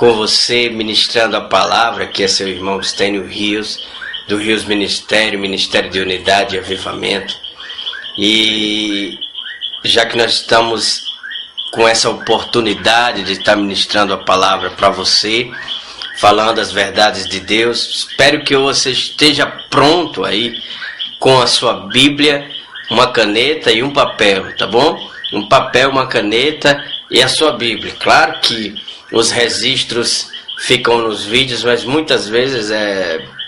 com você, ministrando a palavra, que é seu irmão Estênio Rios, do Rios Ministério, Ministério de Unidade e Avivamento. E já que nós estamos com essa oportunidade de estar ministrando a palavra para você, falando as verdades de Deus, espero que você esteja pronto aí com a sua Bíblia, uma caneta e um papel, tá bom? Um papel, uma caneta e a sua Bíblia. Claro que os registros ficam nos vídeos, mas muitas vezes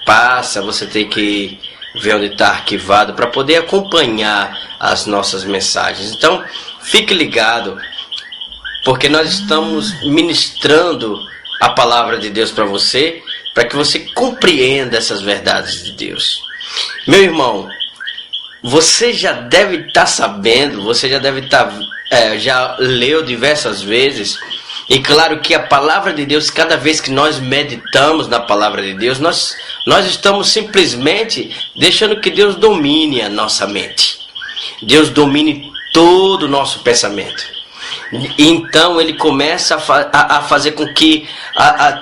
passa, você tem que ver onde está arquivado para poder acompanhar as nossas mensagens. Então, fique ligado, porque nós estamos ministrando a palavra de Deus para você, para que você compreenda essas verdades de Deus. Meu irmão, você já deve estar sabendo, você já deve estar, já leu diversas vezes, e claro que a palavra de Deus, cada vez que nós meditamos na palavra de Deus, nós estamos simplesmente deixando que Deus domine a nossa mente. Deus domine todo o nosso pensamento. Então ele começa a fazer com que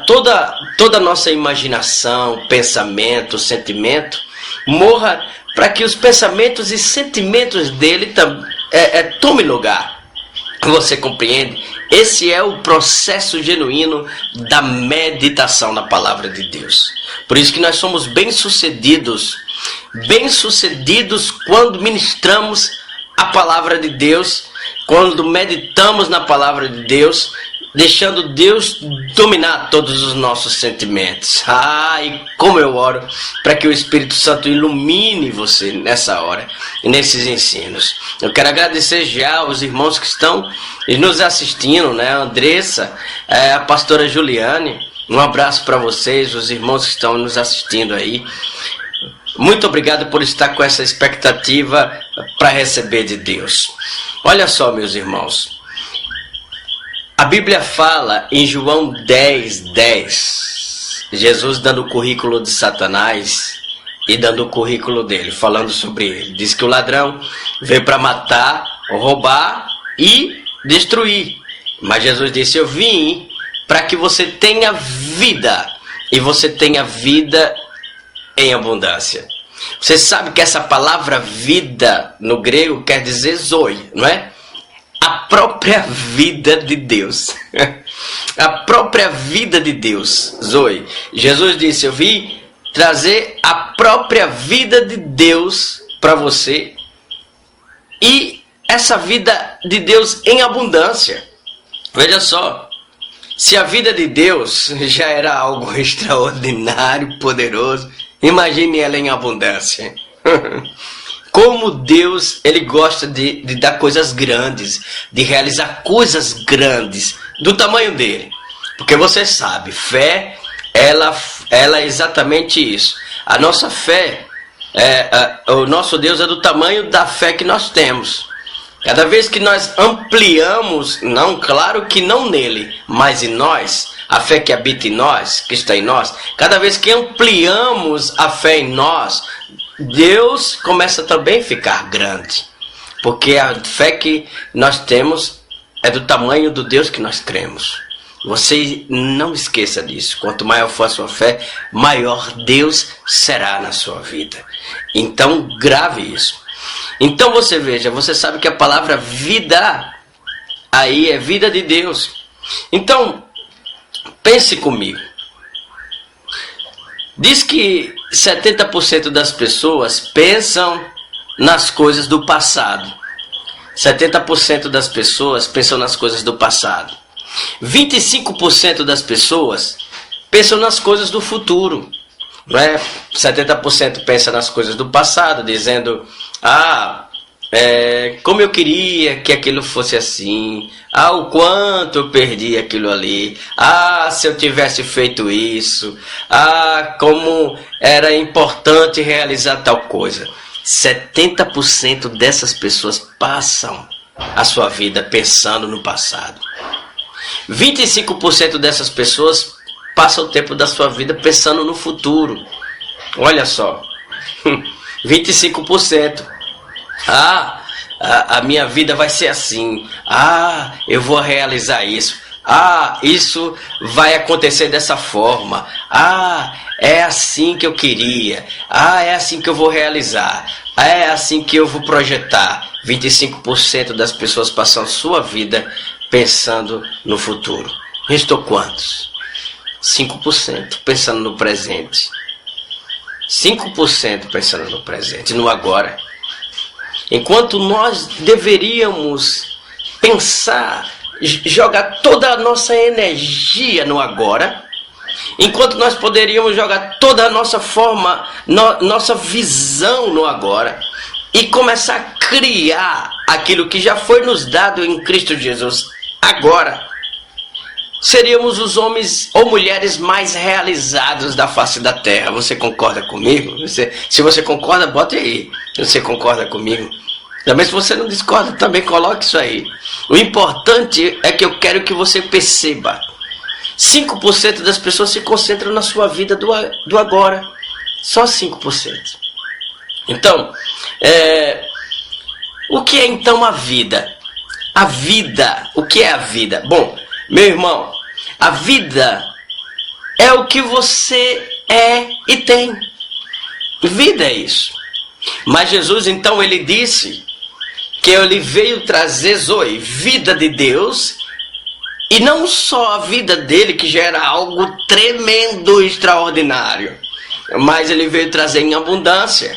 toda a nossa imaginação, pensamento, sentimento morra, para que os pensamentos e sentimentos dele tomem lugar. Você compreende? Esse é o processo genuíno da meditação na palavra de Deus. Por isso que nós somos bem-sucedidos quando ministramos a palavra de Deus, quando meditamos na palavra de Deus, deixando Deus dominar todos os nossos sentimentos. E como eu oro para que o Espírito Santo ilumine você nessa hora e nesses ensinos. Eu quero agradecer já aos irmãos que estão nos assistindo, né? A Andressa, a pastora Juliane, um abraço para vocês, os irmãos que estão nos assistindo aí. Muito obrigado por estar com essa expectativa para receber de Deus. Olha só, meus irmãos. A Bíblia fala em João 10:10, Jesus dando o currículo de Satanás e dando o currículo dele, falando sobre ele. Diz que o ladrão veio para matar, roubar e destruir. Mas Jesus disse: eu vim para que você tenha vida, e você tenha vida em abundância. Você sabe que essa palavra vida no grego quer dizer zoe, não é? A própria vida de Deus. A própria vida de Deus, zoe. Jesus disse: eu vim trazer a própria vida de Deus para você, e essa vida de Deus em abundância. Veja só, se a vida de Deus já era algo extraordinário, poderoso, imagine ela em abundância. Como Deus, Ele gosta de dar coisas grandes, de realizar coisas grandes do tamanho dele. Porque você sabe, fé, ela é exatamente isso. A nossa fé, o nosso Deus é do tamanho da fé que nós temos. Cada vez que nós ampliamos, claro que não nele, mas em nós, a fé que habita em nós, que está em nós, cada vez que ampliamos a fé em nós, Deus começa também a ficar grande. Porque a fé que nós temos é do tamanho do Deus que nós cremos. Você não esqueça disso. Quanto maior for a sua fé, maior Deus será na sua vida. Então grave isso. Então você veja, você sabe que a palavra vida aí é vida de Deus. Então pense comigo. Diz que 70% das pessoas pensam nas coisas do passado. 70% das pessoas pensam nas coisas do passado. 25% das pessoas pensam nas coisas do futuro. 70% pensa nas coisas do passado, dizendo: como eu queria que aquilo fosse assim, o quanto eu perdi aquilo ali, se eu tivesse feito isso, como era importante realizar tal coisa. 70% dessas pessoas passam a sua vida pensando no passado. 25% dessas pessoas passam o tempo da sua vida pensando no futuro. Olha só, 25%. A minha vida vai ser assim. Eu vou realizar isso. Ah, isso vai acontecer dessa forma. Ah, é assim que eu queria. Ah, é assim que eu vou realizar. Ah, é assim que eu vou projetar. 25% das pessoas passam sua vida pensando no futuro. Restou quantos? 5% pensando no presente. 5% pensando no presente, no agora. Enquanto nós deveríamos pensar, jogar toda a nossa energia no agora, enquanto nós poderíamos jogar toda a nossa forma, nossa visão no agora, e começar a criar aquilo que já foi nos dado em Cristo Jesus agora, seríamos os homens ou mulheres mais realizados da face da terra. Você concorda comigo? Se você concorda, bote aí. Você concorda comigo? Também se você não discorda, também coloque isso aí. O importante é que eu quero que você perceba. 5% das pessoas se concentram na sua vida do agora. Só 5%. Então, o que é então a vida? A vida, o que é a vida? Bom, meu irmão, a vida é o que você é e tem. Vida é isso. Mas Jesus então ele disse que ele veio trazer Zoe, vida de Deus, e não só a vida dele, que já era algo tremendo, extraordinário, mas ele veio trazer em abundância.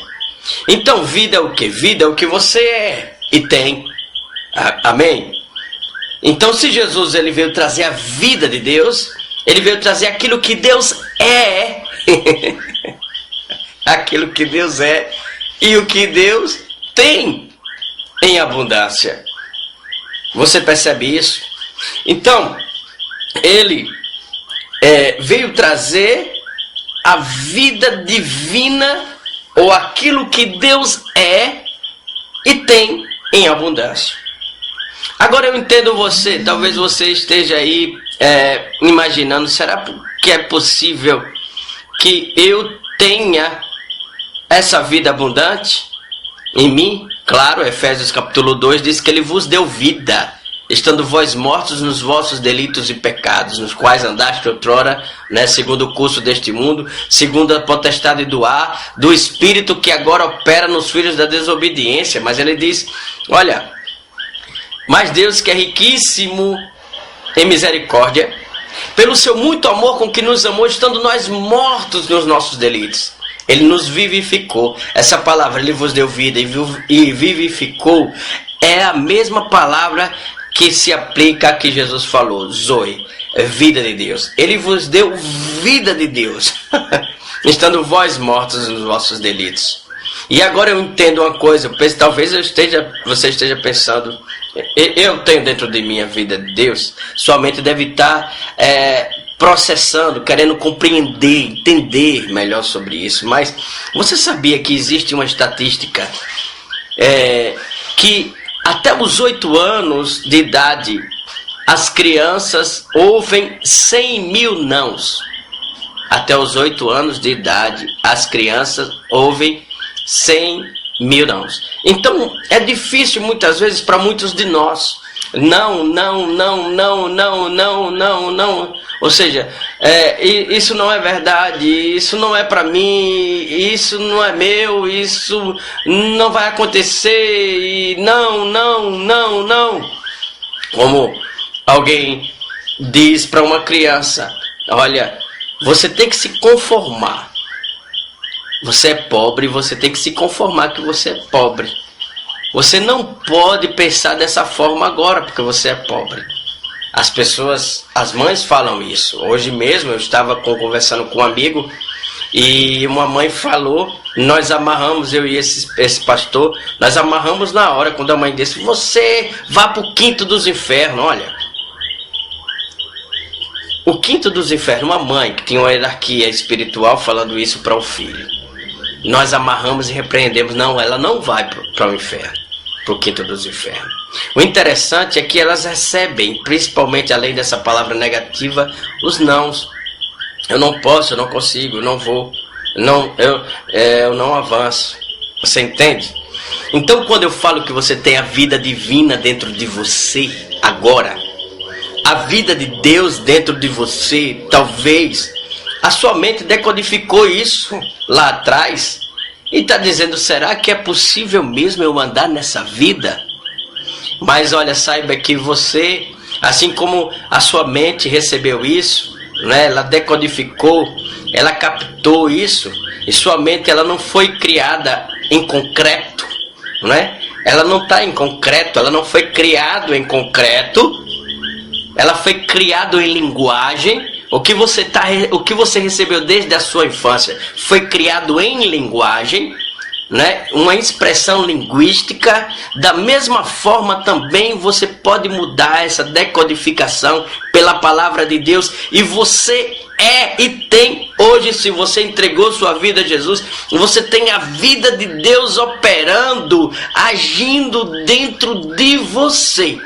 Então vida é o que? Vida é o que você é e tem. Amém? Então se Jesus ele veio trazer a vida de Deus, ele veio trazer aquilo que Deus é. Aquilo que Deus é e o que Deus tem em abundância. Você percebe isso? Então, ele veio trazer a vida divina, ou aquilo que Deus é e tem em abundância. Agora eu entendo você, talvez você esteja aí imaginando, será que é possível que eu tenha essa vida abundante em mim? Claro, Efésios capítulo 2 diz que ele vos deu vida, estando vós mortos nos vossos delitos e pecados, nos quais andaste outrora, segundo o curso deste mundo, segundo a potestade do ar, do espírito que agora opera nos filhos da desobediência. Mas ele diz, olha, mas Deus que é riquíssimo em misericórdia, pelo seu muito amor com que nos amou, estando nós mortos nos nossos delitos, ele nos vivificou. Essa palavra, ele vos deu vida e vivificou, é a mesma palavra que se aplica a que Jesus falou, Zoe, vida de Deus. Ele vos deu vida de Deus, estando vós mortos nos vossos delitos. E agora eu entendo uma coisa, talvez você esteja pensando, eu tenho dentro de mim a vida de Deus, sua mente deve estar processando, querendo compreender, entender melhor sobre isso. Mas você sabia que existe uma estatística que até os 8 anos de idade as crianças ouvem 100 mil nãos? Até os 8 anos de idade as crianças ouvem 100 mil nãos. Então é difícil muitas vezes para muitos de nós. Não. Ou seja, isso não é verdade, isso não é para mim, isso não é meu, isso não vai acontecer, e não. Como alguém diz para uma criança, olha, você tem que se conformar. Você é pobre, você tem que se conformar que você é pobre. Você não pode pensar dessa forma agora, porque você é pobre. As mães falam isso. Hoje mesmo eu estava conversando com um amigo e uma mãe falou, nós amarramos, eu e esse pastor, nós amarramos na hora, quando a mãe disse, você vá para o quinto dos infernos. Olha, o quinto dos infernos, uma mãe que tinha uma hierarquia espiritual falando isso para o filho. Nós amarramos e repreendemos, não, ela não vai para o inferno, para o quinto dos infernos. O interessante é que elas recebem, principalmente além dessa palavra negativa, os nãos. Eu não posso, eu não consigo, eu não vou, eu não avanço. Você entende? Então quando eu falo que você tem a vida divina dentro de você, agora, a vida de Deus dentro de você, talvez a sua mente decodificou isso lá atrás e está dizendo, será que é possível mesmo eu andar nessa vida? Mas olha, saiba que você, assim como a sua mente recebeu isso, né, ela decodificou, ela captou isso, e sua mente ela não foi criada em concreto, né? Ela não está em concreto, ela não foi criada em concreto, ela foi criada em linguagem. O que você recebeu desde a sua infância foi criado em linguagem, né? Uma expressão linguística. Da mesma forma também você pode mudar essa decodificação pela palavra de Deus, e você é e tem hoje, se você entregou sua vida a Jesus, você tem a vida de Deus operando, agindo dentro de você.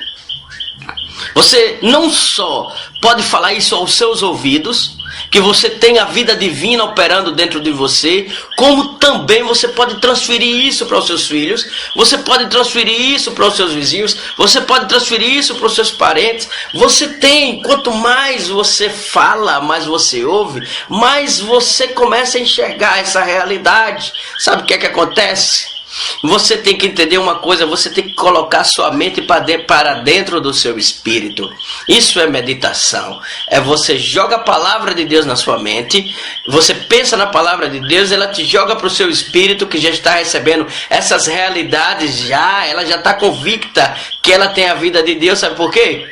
Você não só pode falar isso aos seus ouvidos, que você tem a vida divina operando dentro de você, como também você pode transferir isso para os seus filhos, você pode transferir isso para os seus vizinhos, você pode transferir isso para os seus parentes. Você tem, quanto mais você fala, mais você ouve, mais você começa a enxergar essa realidade. Sabe o que é que acontece? Você tem que entender uma coisa, você tem que colocar sua mente para dentro do seu espírito. Isso é meditação. É você joga a palavra de Deus na sua mente, você pensa na palavra de Deus, ela te joga para o seu espírito que já está recebendo essas realidades, ela já está convicta que ela tem a vida de Deus. Sabe por quê?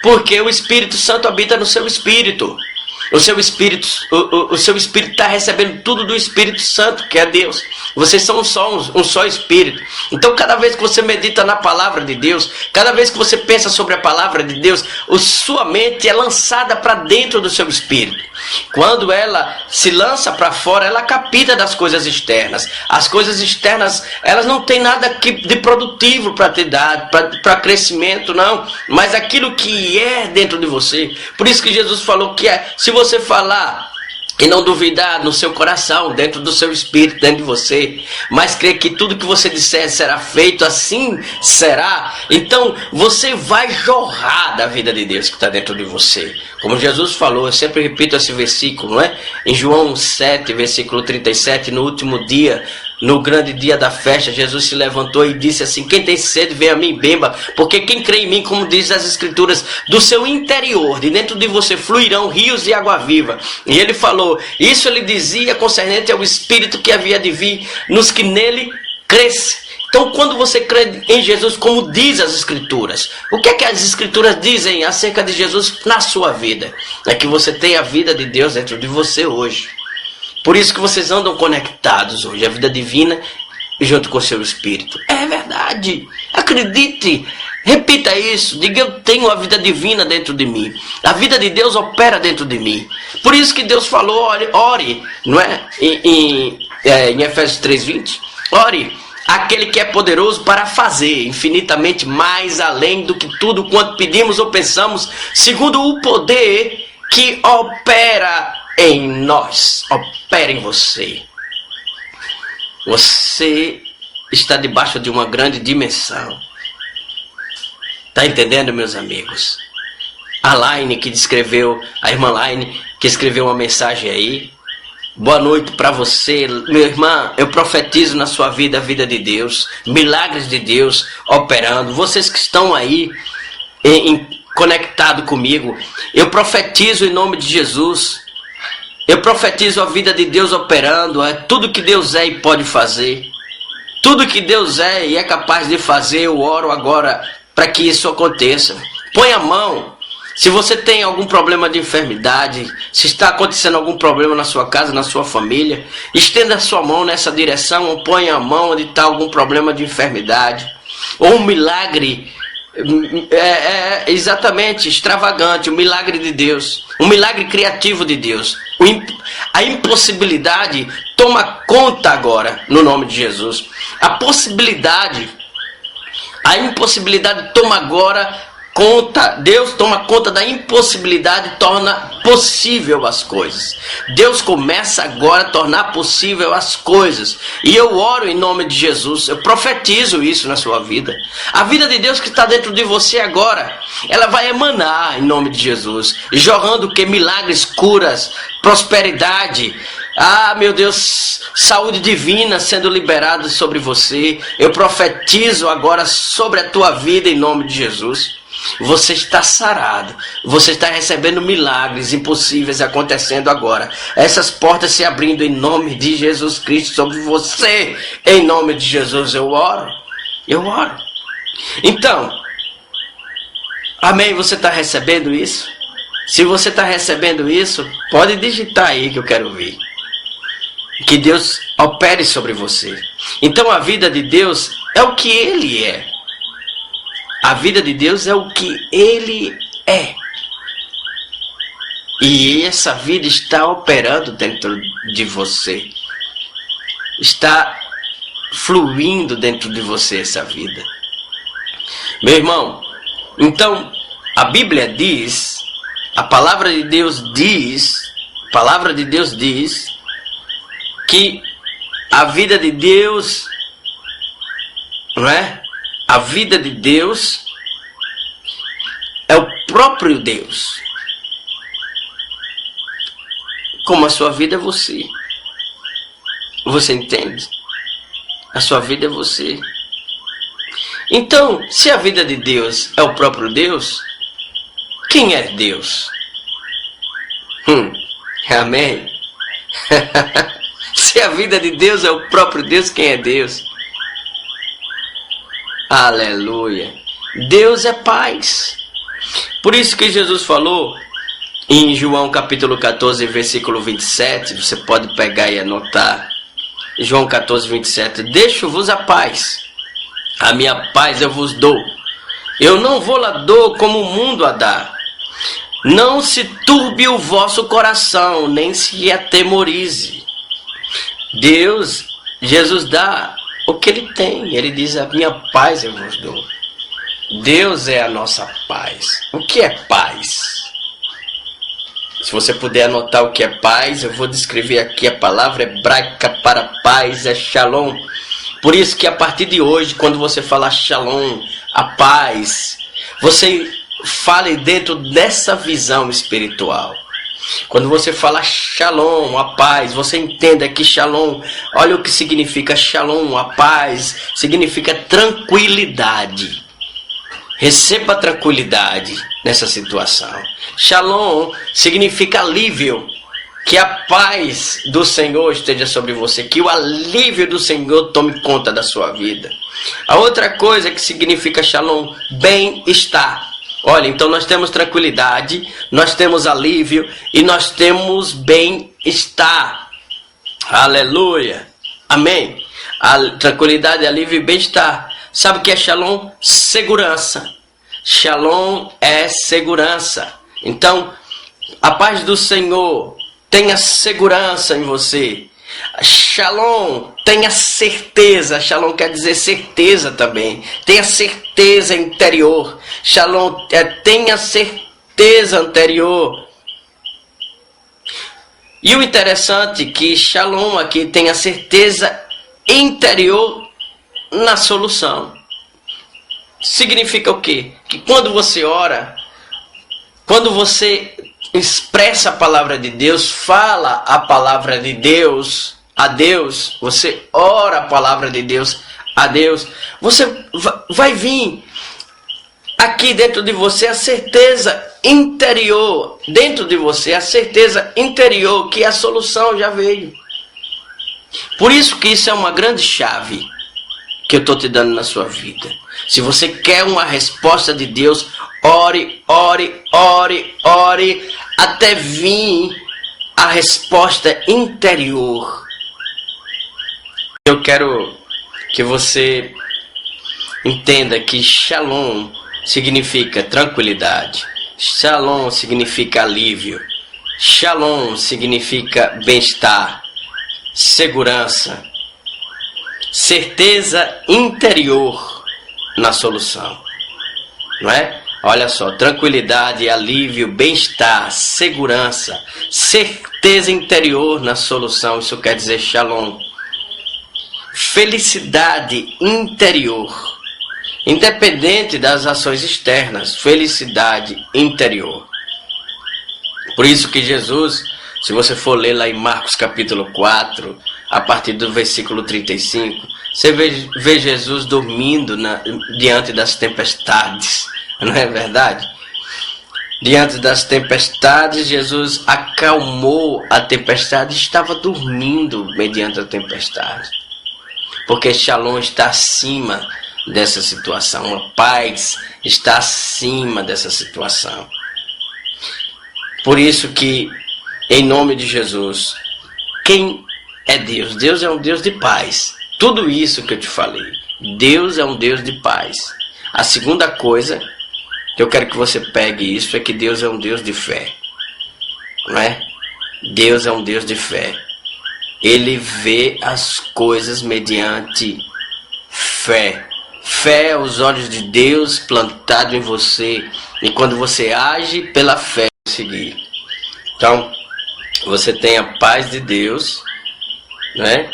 Porque o Espírito Santo habita no seu espírito. O seu espírito está recebendo tudo do Espírito Santo, que é Deus. Vocês são um só espírito. Então, cada vez que você medita na palavra de Deus, cada vez que você pensa sobre a palavra de Deus, sua mente é lançada para dentro do seu espírito. Quando ela se lança para fora, ela capta das coisas externas. As coisas externas, elas não têm nada de produtivo para te dar, para crescimento, não. Mas aquilo que é dentro de você. Por isso que Jesus falou que se você falar e não duvidar no seu coração, dentro do seu espírito, dentro de você, mas crer que tudo que você disser será feito, assim será. Então você vai jorrar da vida de Deus que está dentro de você. Como Jesus falou, eu sempre repito esse versículo, não é? Em João 7, versículo 37, no último dia, no grande dia da festa, Jesus se levantou e disse assim: quem tem sede, vem a mim e beba, porque quem crê em mim, como diz as Escrituras, do seu interior, de dentro de você, fluirão rios de água viva. E ele falou, isso ele dizia concernente ao Espírito que havia de vir nos que nele cresce. Então, quando você crê em Jesus, como diz as Escrituras, o que é que as Escrituras dizem acerca de Jesus na sua vida? É que você tem a vida de Deus dentro de você hoje. Por isso que vocês andam conectados hoje, a vida divina junto com o seu espírito. É verdade, acredite, repita isso, diga: eu tenho a vida divina dentro de mim, a vida de Deus opera dentro de mim. Por isso que Deus falou, ore, não é? Em Efésios 3:20, ore aquele que é poderoso para fazer infinitamente mais além do que tudo quanto pedimos ou pensamos, segundo o poder que opera em nós, opera em você. Você está debaixo de uma grande dimensão. Está entendendo, meus amigos? A Laine que descreveu, a irmã Laine que escreveu uma mensagem aí. Boa noite para você, minha irmã. Eu profetizo na sua vida a vida de Deus, milagres de Deus operando. Vocês que estão aí conectados comigo, eu profetizo em nome de Jesus. Eu profetizo a vida de Deus operando, tudo que Deus é e pode fazer. Tudo que Deus é e é capaz de fazer, eu oro agora para que isso aconteça. Põe a mão. Se você tem algum problema de enfermidade, se está acontecendo algum problema na sua casa, na sua família, estenda a sua mão nessa direção, ou põe a mão onde está algum problema de enfermidade. Ou um milagre, exatamente, extravagante, um milagre de Deus, um milagre criativo de Deus. A impossibilidade toma conta agora, no nome de Jesus. A impossibilidade toma agora Deus toma conta da impossibilidade e torna possível as coisas. Deus começa agora a tornar possível as coisas. E eu oro em nome de Jesus, eu profetizo isso na sua vida. A vida de Deus que está dentro de você agora, ela vai emanar em nome de Jesus, jorrando que milagres, curas, prosperidade. Ah, meu Deus, saúde divina sendo liberada sobre você. Eu profetizo agora sobre a tua vida em nome de Jesus. Você está sarado. Você está recebendo milagres impossíveis acontecendo agora. Essas portas se abrindo em nome de Jesus Cristo sobre você. Em nome de Jesus eu oro. Eu oro. Então, amém? Você está recebendo isso? Se você está recebendo isso, pode digitar aí que eu quero ver. Que Deus opere sobre você. Então a vida de Deus é o que Ele é. A vida de Deus é o que Ele é. E essa vida está operando dentro de você. Está fluindo dentro de você essa vida. Meu irmão, então a Bíblia diz, a palavra de Deus diz que a vida de Deus, não é? A vida de Deus é o próprio Deus. Como a sua vida é você. Você entende? A sua vida é você. Então, se a vida de Deus é o próprio Deus, quem é Deus? Amém? Se a vida de Deus é o próprio Deus, quem é Deus? Aleluia. Deus é paz. Por isso que Jesus falou em João capítulo 14, versículo 27, você pode pegar e anotar. João 14, 27. Deixo-vos a paz. A minha paz eu vos dou. Eu não vou lá dou como o mundo a dá. Não se turbe o vosso coração, nem se atemorize. Jesus dá o que Ele tem. Ele diz, a minha paz eu vos dou. Deus é a nossa paz. O que é paz? Se você puder anotar o que é paz, eu vou descrever aqui. A palavra hebraica para paz é shalom. Por isso que a partir de hoje, quando você falar shalom, a paz, você fale dentro dessa visão espiritual. Quando você fala shalom, a paz, você entenda que shalom, olha o que significa shalom, a paz, significa tranquilidade. Receba tranquilidade nessa situação. Shalom significa alívio. Que a paz do Senhor esteja sobre você. Que o alívio do Senhor tome conta da sua vida. A outra coisa que significa shalom, bem-estar. Olha, então nós temos tranquilidade, nós temos alívio e nós temos bem-estar. Aleluia. Amém. Tranquilidade, alívio e bem-estar. Sabe o que é shalom? Segurança. Shalom é segurança. Então, a paz do Senhor, tenha segurança em você. Shalom, tenha certeza. Shalom quer dizer certeza também. Tenha certeza interior. Shalom tenha certeza anterior. E o interessante é que Shalom aqui tem a certeza interior na solução. Significa o quê? Que quando você ora, quando você expressa a palavra de Deus, fala a palavra de Deus a Deus, você ora a palavra de Deus a Deus, você vai vir aqui dentro de você a certeza interior, dentro de você a certeza interior que a solução já veio. Por isso que isso é uma grande chave que eu estou te dando na sua vida. Se você quer uma resposta de Deus, ore, ore, ore, ore, até vir a resposta interior. Eu quero que você entenda que Shalom significa tranquilidade. Shalom significa alívio. Shalom significa bem-estar, segurança, certeza interior na solução. Não é? Olha só, tranquilidade, alívio, bem-estar, segurança, certeza interior na solução, isso quer dizer shalom. Felicidade interior, independente das ações externas, felicidade interior. Por isso que Jesus, se você for ler lá em Marcos capítulo 4, a partir do versículo 35, você vê Jesus dormindo diante das tempestades, não é verdade? Diante das tempestades, Jesus acalmou a tempestade e estava dormindo mediante a tempestade. Porque Shalom está acima dessa situação, a paz está acima dessa situação. Por isso que, em nome de Jesus, quem é Deus? Deus é um Deus de paz. Tudo isso que eu te falei, Deus é um Deus de paz. A segunda coisa que eu quero que você pegue isso é que Deus é um Deus de fé. Não é? Deus é um Deus de fé. Ele vê as coisas mediante fé. Fé é os olhos de Deus plantado em você. E quando você age pela fé, seguir. Então, você tem a paz de Deus, né?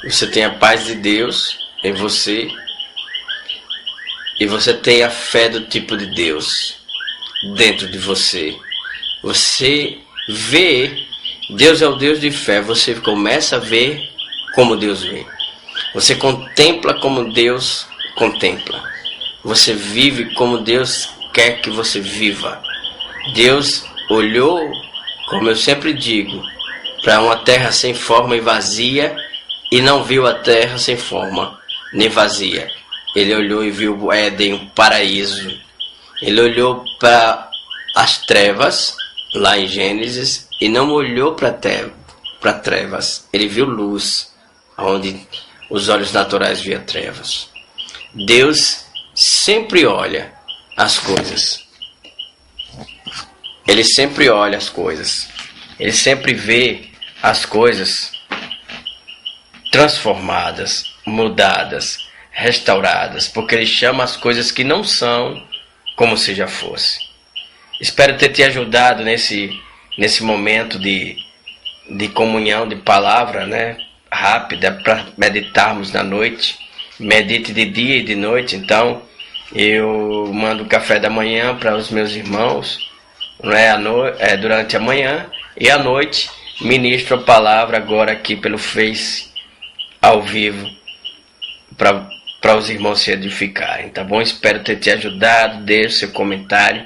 Você tem a paz de Deus em você. E você tem a fé do tipo de Deus dentro de você. Você vê, Deus é o Deus de fé, você começa a ver como Deus vê. Você contempla como Deus contempla. Você vive como Deus quer que você viva. Deus olhou, como eu sempre digo, para uma terra sem forma e vazia e não viu a terra sem forma nem vazia. Ele olhou e viu o Éden, um paraíso. Ele olhou para as trevas, lá em Gênesis, e não olhou para trevas. Ele viu luz, onde os olhos naturais viam trevas. Deus sempre olha as coisas. Ele sempre olha as coisas. Ele sempre vê as coisas transformadas, mudadas, restauradas, porque Ele chama as coisas que não são como se já fosse. Espero ter te ajudado nesse momento de comunhão, de palavra, né? Rápida, para meditarmos na noite. Medite de dia e de noite. Então, eu mando o café da manhã para os meus irmãos, durante a manhã, e à noite ministro a palavra agora aqui pelo Face, ao vivo, para os irmãos se edificarem, tá bom? Espero ter te ajudado. Deixe seu comentário